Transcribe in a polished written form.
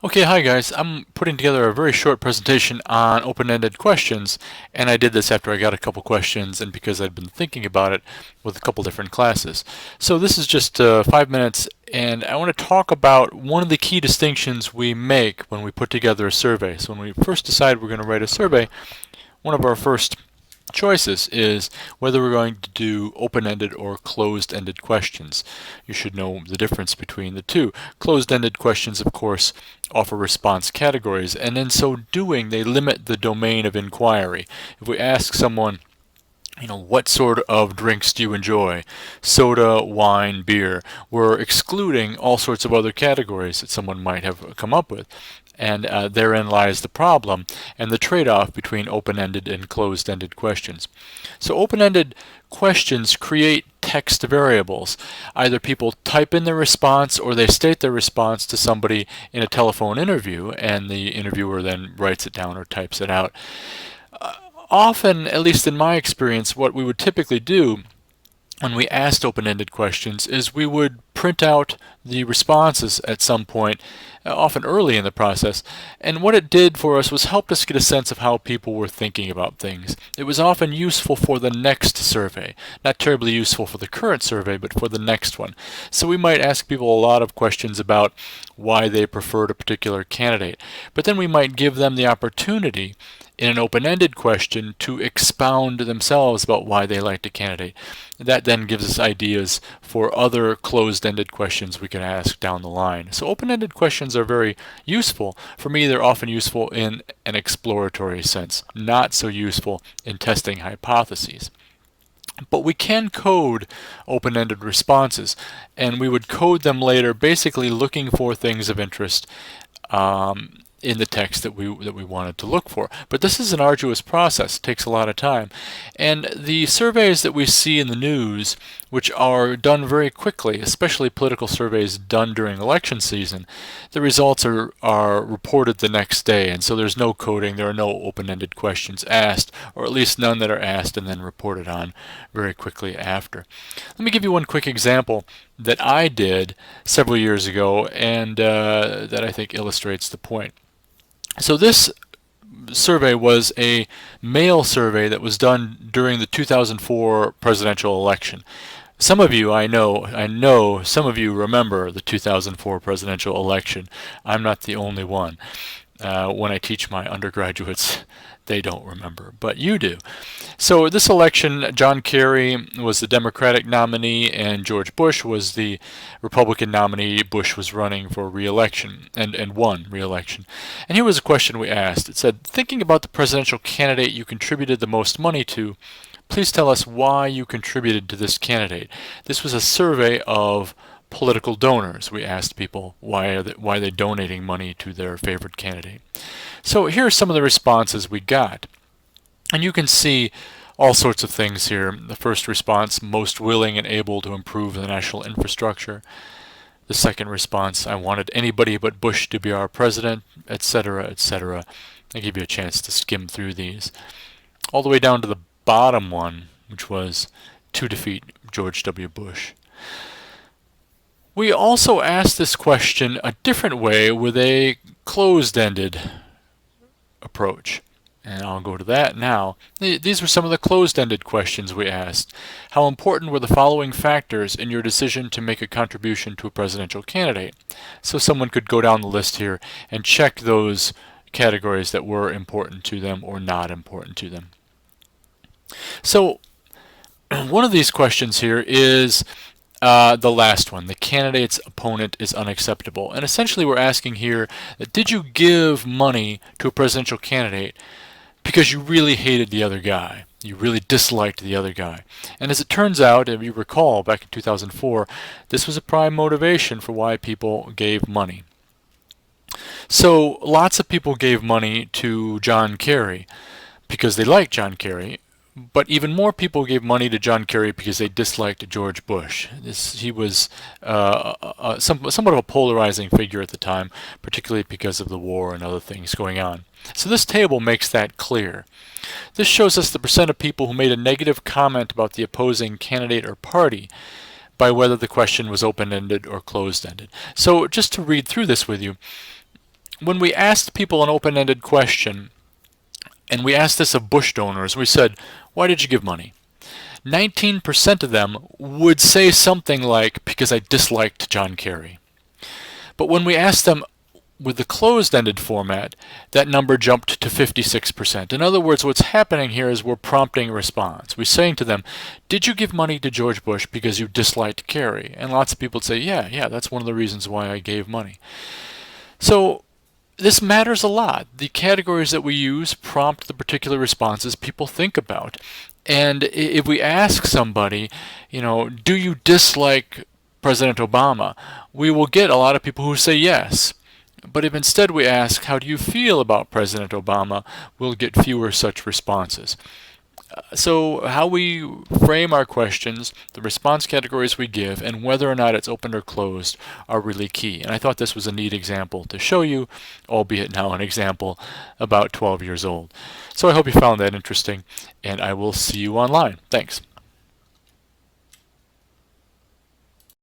Okay, hi guys. I'm putting together a very short presentation on open-ended questions, and I did this after I got a couple questions and because I'd been thinking about it with a couple different classes. So this is just 5 minutes, and I want to talk about one of the key distinctions we make when we put together a survey. So when we first decide we're going to write a survey, one of our first choices is whether we're going to do open-ended or closed-ended questions. You should know the difference between the two. Closed-ended questions, of course, offer response categories, and in so doing, they limit the domain of inquiry. If we ask someone, what sort of drinks do you enjoy? Soda, wine, beer. We're excluding all sorts of other categories that someone might have come up with. And therein lies the problem and the trade-off between open-ended and closed-ended questions. So open-ended questions create text variables. Either people type in their response or they state their response to somebody in a telephone interview, and the interviewer then writes it down or types it out. Often, at least in my experience, what we would typically do when we asked open-ended questions is we would print out the responses at some point, often early in the process, and what it did for us was helped us get a sense of how people were thinking about things. It was often useful for the next survey, not terribly useful for the current survey, but for the next one. So we might ask people a lot of questions about why they preferred a particular candidate, but then we might give them the opportunity in an open-ended question to expound themselves about why they liked a candidate. That then gives us ideas for other closed-ended questions we can ask down the line. So open-ended questions are very useful. For me, they're often useful in an exploratory sense, not so useful in testing hypotheses. But we can code open-ended responses, and we would code them later basically looking for things of interest in the text that we wanted to look for. But this is an arduous process. It takes a lot of time. And the surveys that we see in the news, which are done very quickly, especially political surveys done during election season, the results are reported the next day. And so there's no coding, there are no open-ended questions asked, or at least none that are asked and then reported on very quickly after. Let me give you one quick example that I did several years ago and that I think illustrates the point. So this survey was a mail survey that was done during the 2004 presidential election. Some of you, I know some of you remember the 2004 presidential election. I'm not the only one. When I teach my undergraduates, they don't remember, but you do. So this election, John Kerry was the Democratic nominee and George Bush was the Republican nominee. Bush was running for re-election and won re-election. And here was a question we asked. It said, thinking about the presidential candidate you contributed the most money to, please tell us why you contributed to this candidate. This was a survey of political donors. We asked people why are they donating money to their favorite candidate. So here are some of the responses we got. And you can see all sorts of things here. The first response, most willing and able to improve the national infrastructure. The second response, I wanted anybody but Bush to be our president, etc., etc. I give you a chance to skim through these. All the way down to the bottom one, which was to defeat George W. Bush. We also asked this question a different way with a closed-ended approach. And I'll go to that now. These were some of the closed-ended questions we asked. How important were the following factors in your decision to make a contribution to a presidential candidate? So someone could go down the list here and check those categories that were important to them or not important to them. So one of these questions here is the last one, the candidate's opponent is unacceptable. And essentially we're asking here, did you give money to a presidential candidate because you really hated the other guy? You really disliked the other guy. And as it turns out, if you recall, back in 2004, this was a prime motivation for why people gave money. So lots of people gave money to John Kerry because they liked John Kerry. But even more people gave money to John Kerry because they disliked George Bush. He was somewhat of a polarizing figure at the time, particularly because of the war and other things going on. So this table makes that clear. This shows us the percent of people who made a negative comment about the opposing candidate or party by whether the question was open-ended or closed-ended. So just to read through this with you, when we asked people an open-ended question, and we asked this of Bush donors, we said, why did you give money? 19% of them would say something like, because I disliked John Kerry. But when we asked them with the closed-ended format, that number jumped to 56%. In other words, what's happening here is we're prompting a response. We're saying to them, did you give money to George Bush because you disliked Kerry? And lots of people would say, yeah, that's one of the reasons why I gave money. So this matters a lot. The categories that we use prompt the particular responses people think about. And if we ask somebody, do you dislike President Obama, we will get a lot of people who say yes. But if instead we ask, how do you feel about President Obama, we'll get fewer such responses. So how we frame our questions, the response categories we give, and whether or not it's open or closed are really key. And I thought this was a neat example to show you, albeit now an example about 12 years old. So I hope you found that interesting, and I will see you online. Thanks.